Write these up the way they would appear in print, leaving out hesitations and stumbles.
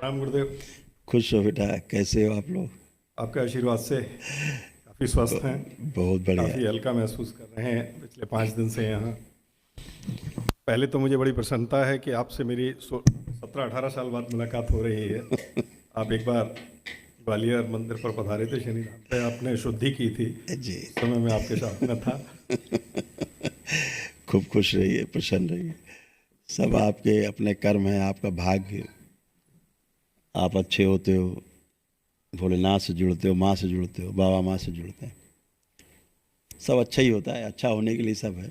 राम गुरुदेव। खुश हो बेटा, कैसे हो आप लोग? आपके आशीर्वाद से काफ़ी स्वस्थ हैं। बहुत बढ़िया। काफ़ी हल्का महसूस कर रहे हैं पिछले 5 दिन से यहाँ। पहले तो मुझे बड़ी प्रसन्नता है कि आपसे मेरी 17-18 साल बाद मुलाकात हो रही है। आप एक बार ग्वालियर मंदिर पर पधारे थे, शनिधाम पे आपने शुद्धि की थी। जी, उस समय मैं आपके साथ में था। खूब खुश रहिए, प्रसन्न रहिए। सब आपके अपने कर्म है, आपका भाग्य। आप अच्छे होते हो, भोलेनाथ से जुड़ते हो, माँ से जुड़ते हो, बाबा माँ से जुड़ते हैं। सब अच्छा ही होता है, अच्छा होने के लिए सब है।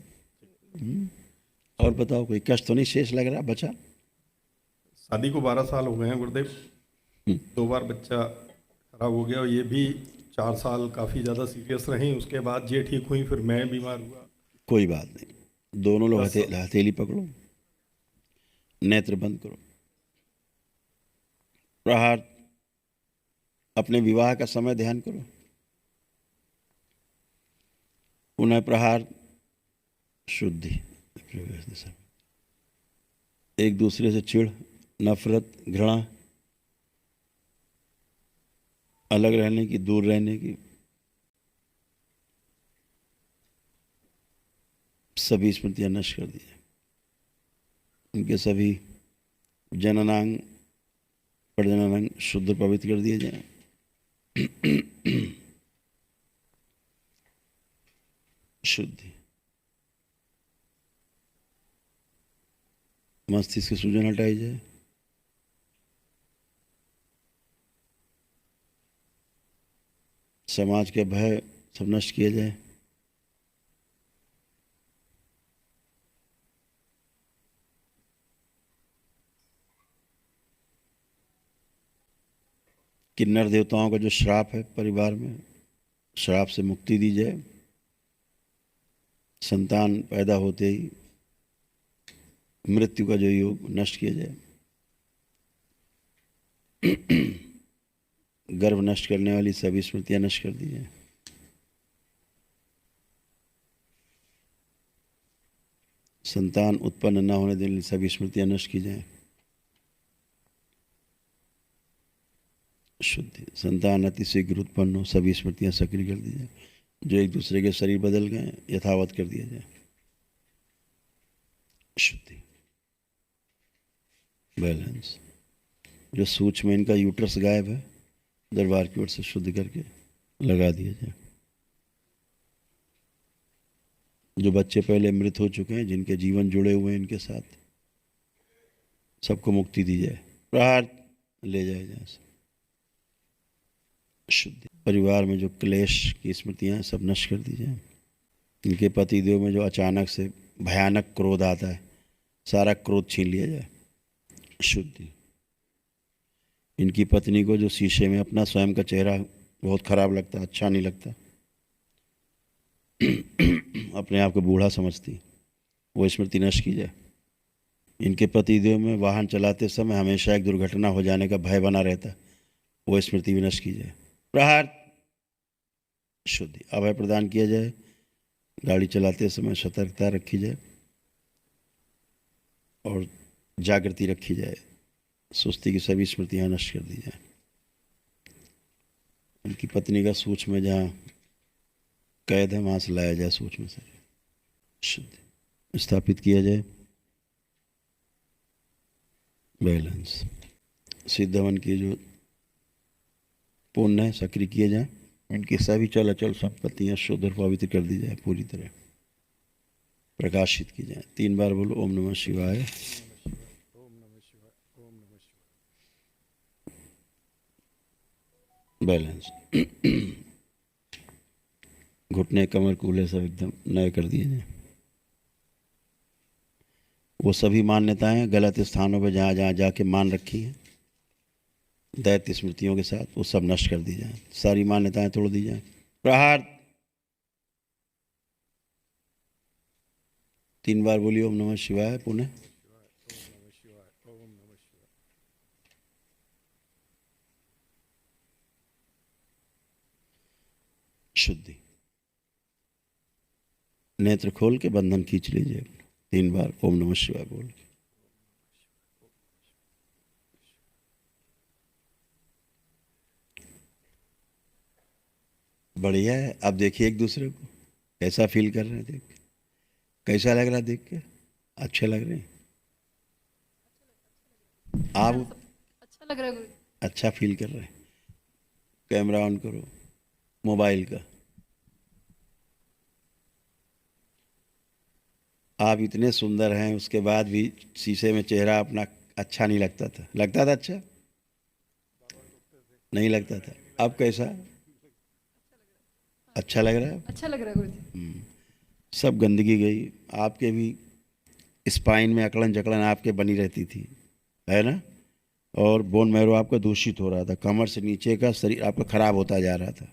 और बताओ, कोई कष्ट तो नहीं शेष लग रहा बचा? शादी को 12 साल हो गए हैं गुरुदेव। 2 बार बच्चा खराब हो गया, और ये भी 4 साल काफ़ी ज़्यादा सीरियस रही। उसके बाद ये ठीक हुई, फिर मैं बीमार हुआ। कोई बात नहीं, दोनों लोग 10 हथेली पकड़ो, नेत्र बंद करो। प्रहार, अपने विवाह का समय ध्यान करो। पुनः प्रहार, शुद्धि। एक दूसरे से चिढ़, नफरत, घृणा, अलग रहने की, दूर रहने की, सभी स्मृतियां नष्ट कर दी जाए। उनके सभी जननांग प्रजननांग शुद्ध पवित्र कर दिए जाए। शुद्धि। मस्तिष्क की सूजन हटाई जाए। समाज के भय सब नष्ट किए जाए। किन्नर देवताओं का जो श्राप है परिवार में, श्राप से मुक्ति दी जाए। संतान पैदा होते ही मृत्यु का जो योग नष्ट किया जाए। गर्भ नष्ट करने वाली सभी स्मृतियां नष्ट कर दी जाए। संतान उत्पन्न न होने देने वाली सभी स्मृतियां नष्ट की जाए। शुद्धि। संतान अति शीघ्र उत्पन्न हो, सभी स्मृतियां सक्रिय कर दी जाए। जो एक दूसरे के शरीर बदल गए यथावत कर दिया जाए। शुद्धि। बैलेंस। जो सूक्ष्म इनका यूट्रस गायब है, दरबार की ओर से शुद्ध करके लगा दिया जाए। जो बच्चे पहले मृत हो चुके हैं, जिनके जीवन जुड़े हुए हैं इनके साथ, सबको मुक्ति दी जाए। प्रहार ले जाए जाए से। शुद्धि। परिवार में जो क्लेश की स्मृतियां सब नष्ट कर दी जाए। इनके पतिदेव में जो अचानक से भयानक क्रोध आता है, सारा क्रोध छीन लिया जाए। शुद्धि। इनकी पत्नी को जो शीशे में अपना स्वयं का चेहरा बहुत खराब लगता, अच्छा नहीं लगता, अपने आप को बूढ़ा समझती, वो स्मृति नष्ट की जाए। इनके पतिदेव में वाहन चलाते समय हमेशा एक दुर्घटना हो जाने का भय बना रहता, वो स्मृति भी नष्ट की जाए। प्रहार। शुद्धि। अभय प्रदान किया जाए। गाड़ी चलाते समय सतर्कता रखी जाए और जागृति रखी जाए। सुस्ती की सभी स्मृतियां नष्ट कर दी जाए। उनकी पत्नी का सूक्ष्म में जहाँ कैद है, वहाँ से लाया जाए सूक्ष्म से। शुद्धि स्थापित किया जाए। बैलेंस। सिद्धवन की जो पुण्य है सक्रिय किए जाए। इनकी सभी चल अचल संपत्तियां शुद्ध और पवित्र कर दी जाए, पूरी तरह प्रकाशित की जाए। 3 बार बोलो ओम नमः शिवाय। बैलेंस। घुटने कमर कूल्हे सब एकदम नए कर दिए जाए। वो सभी मान्यताएं गलत स्थानों पर जहाँ जहाँ जाके मान रखी हैं दैत्य स्मृतियों के साथ, वो सब नष्ट कर दी जाए। सारी मान्यताएं तोड़ दी जाए। प्रहार। 3 बार बोलिए ओम नमः शिवाय पुनः। शुद्धि। नेत्र खोल के बंधन खींच लीजिए। 3 बार ओम नमः शिवाय बोल के। बढ़िया है। अब देखिए एक दूसरे को कैसा फील कर रहे हैं, देख कैसा लग रहा है, देख के अच्छे लग रहे हैं आप, अच्छा लग रहा है गुरु। अच्छा फील कर रहे हैं। कैमरा ऑन करो मोबाइल का। आप इतने सुंदर हैं, उसके बाद भी शीशे में चेहरा अपना अच्छा नहीं लगता था। लगता था अच्छा? नहीं लगता था। अब कैसा अच्छा लग रहा है? अच्छा लग रहा है गुरु जी। सब गंदगी गई। आपके भी स्पाइन में अकड़न जकड़न आपके बनी रहती थी, है ना? और बोन मैरो आपका दूषित हो रहा था। कमर से नीचे का शरीर आपका खराब होता जा रहा था,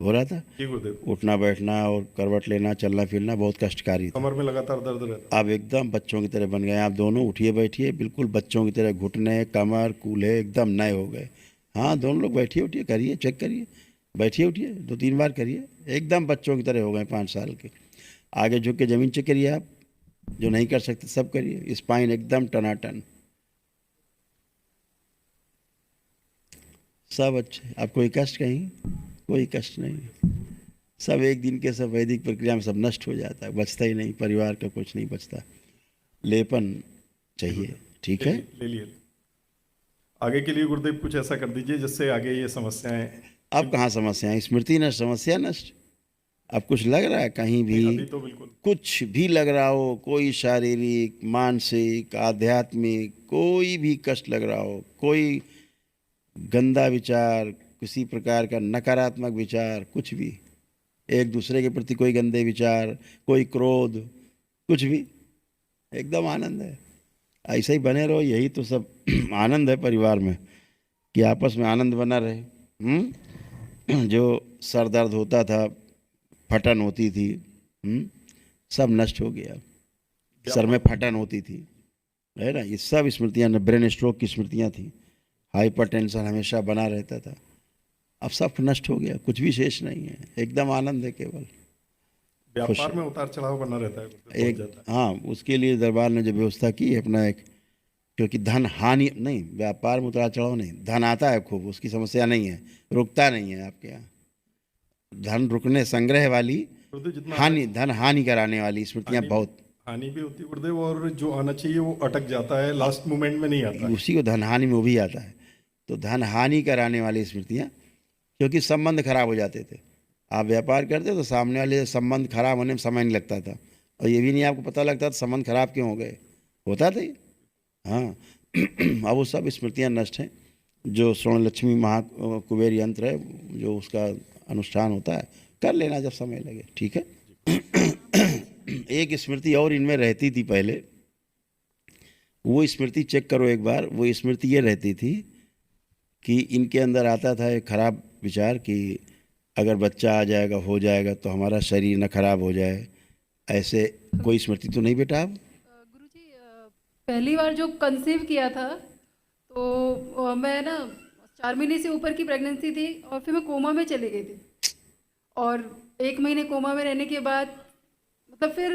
हो रहा था। जी गुरुदेव, उठना बैठना और करवट लेना, चलना फिरना बहुत कष्टकारी था। कमर में लगातार दर्द रहता। आप एकदम बच्चों की तरह बन गए। आप दोनों उठिए बैठिए, बिल्कुल बच्चों की तरह, घुटने कमर कूल्हे एकदम नए हो गए। हाँ दोनों लोग बैठिए उठिए, करिए, चेक करिए, बैठिए उठिए 2-3 बार करिए, एकदम बच्चों की तरह हो गए 5 साल के। आगे झुक के ज़मीन चेक करिए आप, जो नहीं कर सकते सब करिए। स्पाइन एकदम टनाटन, सब अच्छे। आप कोई कष्ट कहीं? कोई कष्ट नहीं। सब एक दिन के सब वैदिक प्रक्रिया में सब नष्ट हो जाता है, बचता ही नहीं, परिवार का कुछ नहीं बचता। लेपन चाहिए, ठीक है? ले लिए। आगे के लिए गुरुदेव कुछ ऐसा कर दीजिए जिससे आगे ये समस्याएं। अब कहाँ समस्याएं? स्मृति नष्ट, समस्या नष्ट। अब कुछ लग रहा है कहीं भी? अभी तो बिल्कुल। कुछ भी लग रहा हो, कोई शारीरिक मानसिक आध्यात्मिक कोई भी कष्ट लग रहा हो, कोई गंदा विचार, किसी प्रकार का नकारात्मक विचार, कुछ भी, एक दूसरे के प्रति कोई गंदे विचार, कोई क्रोध, कुछ भी, एकदम आनंद है। ऐसे ही बने रहो, यही तो सब आनंद है परिवार में, कि आपस में आनंद बना रहे। जो सर दर्द होता था, फटन होती थी, सब नष्ट हो गया। सर में फटन होती थी, है ना, ये सब स्मृतियाँ, ब्रेन स्ट्रोक की स्मृतियाँ थी। हाइपरटेंशन हमेशा बना रहता था, अब सब नष्ट हो गया, कुछ भी शेष नहीं है, एकदम आनंद है केवल। व्यापार में उतार चढ़ाव बना रहता है गुरुदेव, बहुत एक ज्यादा। हाँ, उसके लिए दरबार ने जो व्यवस्था की है अपना एक, क्योंकि धन हानि नहीं, व्यापार में उतार चढ़ाव नहीं, धन आता है खूब, उसकी समस्या नहीं है, रुकता नहीं है आपके यहाँ। धन रुकने, संग्रह वाली, गुरुदेव जितना हानि, धन हानि कराने वाली स्मृतियाँ हानि बहुत। हानि भी होती है गुरुदेव, और जो आना चाहिए वो अटक जाता है, लास्ट मोमेंट में नहीं आता है। उसी को धन हानि में वो भी आता है। तो धन हानि कराने वाली स्मृतियाँ, क्योंकि संबंध खराब हो जाते थे। आप व्यापार करते तो सामने वाले संबंध खराब होने में समय नहीं लगता था, और ये भी नहीं आपको पता लगता था संबंध खराब क्यों हो गए, होता था ये। हाँ अब वो सब स्मृतियाँ नष्ट हैं। जो स्वर्ण लक्ष्मी महा कुबेर यंत्र है, जो उसका अनुष्ठान होता है, कर लेना जब समय लगे, ठीक है? एक स्मृति और इनमें रहती थी पहले, वो स्मृति चेक करो एक बार। वो स्मृति ये रहती थी कि इनके अंदर आता था एक खराब विचार कि अगर बच्चा आ जाएगा, हो जाएगा, तो हमारा शरीर न खराब हो जाए। ऐसे कोई स्मृति तो नहीं बेटा? आप गुरुजी, पहली बार जो कंसीव किया था तो मैं ना 4 महीने से ऊपर की प्रेगनेंसी थी, और फिर मैं कोमा में चली गई थी। और 1 महीने कोमा में रहने के बाद मतलब फिर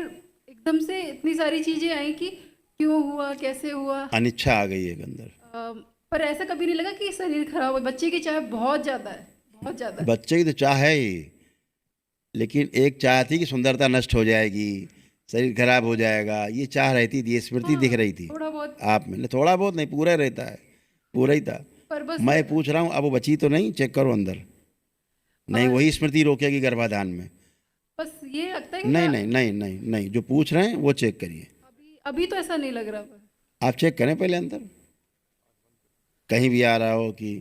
एकदम से इतनी सारी चीज़ें आई कि क्यों हुआ, कैसे हुआ। अनिच्छा आ गई है अंदर। पर ऐसा कभी नहीं लगा कि शरीर खराब हो। बच्चे की चाह बहुत ज़्यादा है, बहुत ज़्यादा। बच्चे की तो चाह है ही, लेकिन एक चाह थी कि सुंदरता नष्ट हो जाएगी, शरीर खराब हो जाएगा, ये चाह रहती थी, ये स्मृति दिख रही थी थोड़ा बहुत। आप में। थोड़ा बहुत नहीं, पूरा रहता है, पूरा ही था। पर बस मैं पूछ रहा हूँ, अब वो बची तो नहीं? चेक करो अंदर, नहीं वही स्मृति रोकेगी गर्भाधान में। बस ये लगता है कि नहीं नहीं नहीं नहीं नहीं, जो पूछ रहे हैं वो चेक करिए। अभी अभी तो ऐसा नहीं लग रहा। पर आप चेक करें पहले अंदर, कहीं भी आ रहा हो कि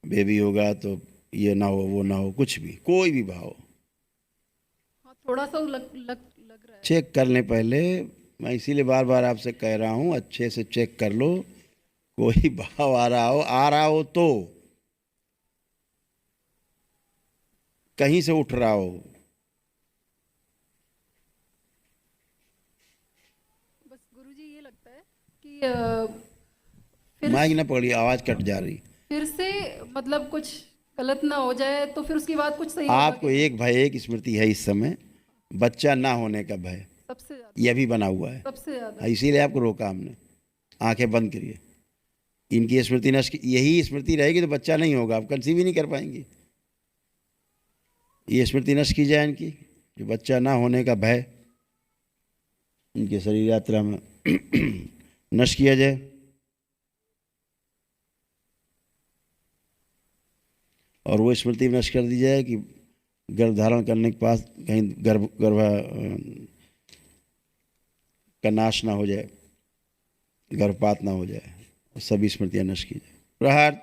बेबी होगा तो ये ना हो, वो ना हो, कुछ भी, कोई भी भाव हाँ, थोड़ा सा लग रहा है। चेक कर लें पहले। मैं इसीलिए बार बार आपसे कह रहा हूँ, अच्छे से चेक कर लो। कोई भाव आ रहा हो तो, कहीं से उठ रहा हो, बस गुरुजी ये लगता है कि फिर माइक ना पकड़िए, आवाज़ कट जा रही। फिर से मतलब कुछ गलत ना हो जाए, तो फिर उसके बाद कुछ सही होगा आपको कि एक भय, एक स्मृति है इस समय, बच्चा ना होने का भय, सबसे ज़्यादा, यह भी बना हुआ है। सबसे ज़्यादा। इसीलिए आपको रोका हमने। आंखें बंद करिए, इनकी स्मृति नष्ट, यही स्मृति रहेगी तो बच्चा नहीं होगा, आप कंसीव ही नहीं कर पाएंगी। ये स्मृति नष्ट की जाए इनकी, जो बच्चा ना होने का भय इनके शरीर यात्रा में नष्ट किया जाए। और वो स्मृति नष्ट कर दी जाए कि गर्भ धारण करने के पास कहीं गर्भ का नाश ना हो जाए, गर्भपात ना हो जाए, सभी स्मृतियाँ नष्ट की जाए। प्रहार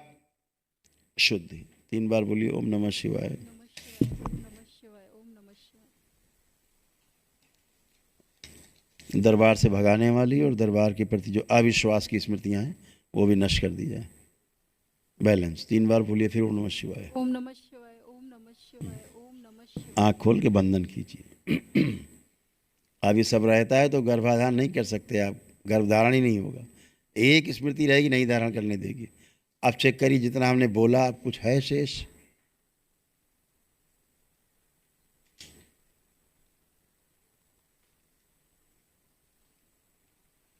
शुद्धि 3 बार बोलिए ओम नमः शिवाय। नमः शिवाय, ओम नमः शिवाय, ओम नमः शिवाय। दरबार से भगाने वाली और दरबार के प्रति जो अविश्वास की स्मृतियाँ हैं वो भी नष्ट कर दी जाए। बैलेंस 3 बार बोलिए फिर ओम नमः शिवाय। ओम नमः शिवाय, ओम नमः शिवाय, ओम नमः शिवाय। आँख खोल के बंधन कीजिए। अब ये सब रहता है तो गर्भाधान नहीं कर सकते आप, गर्भधारण ही नहीं होगा। एक स्मृति रहेगी नहीं धारण करने देगी। अब चेक करिए जितना हमने बोला अब कुछ है शेष?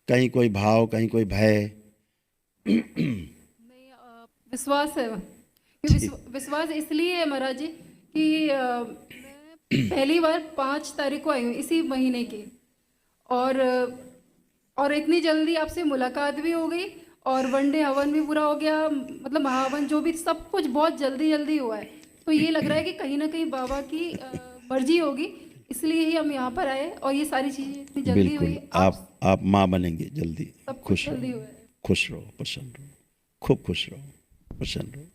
कहीं कोई भाव, कहीं कोई भय? नहीं, विश्वास है। विश्वास इसलिए है महाराज जी कि मैं पहली बार 5 तारीख को आई हूँ इसी महीने की, और इतनी जल्दी आपसे मुलाकात भी हो गई और वनडे हवन भी पूरा हो गया, मतलब महावन जो भी सब कुछ बहुत जल्दी जल्दी हुआ है। तो ये लग रहा है कि कहीं ना कहीं बाबा की मर्जी होगी, इसलिए ही हम यहाँ पर आए और ये सारी चीज़ें इतनी जल्दी हुई। बिल्कुल, आप माँ बनेंगे जल्दी। सब कुछ खुश जल्दी रहो, हुआ है। खुश रहो, प्रसन्न रहो, खूब खुश रहो, प्रसन्न रहो।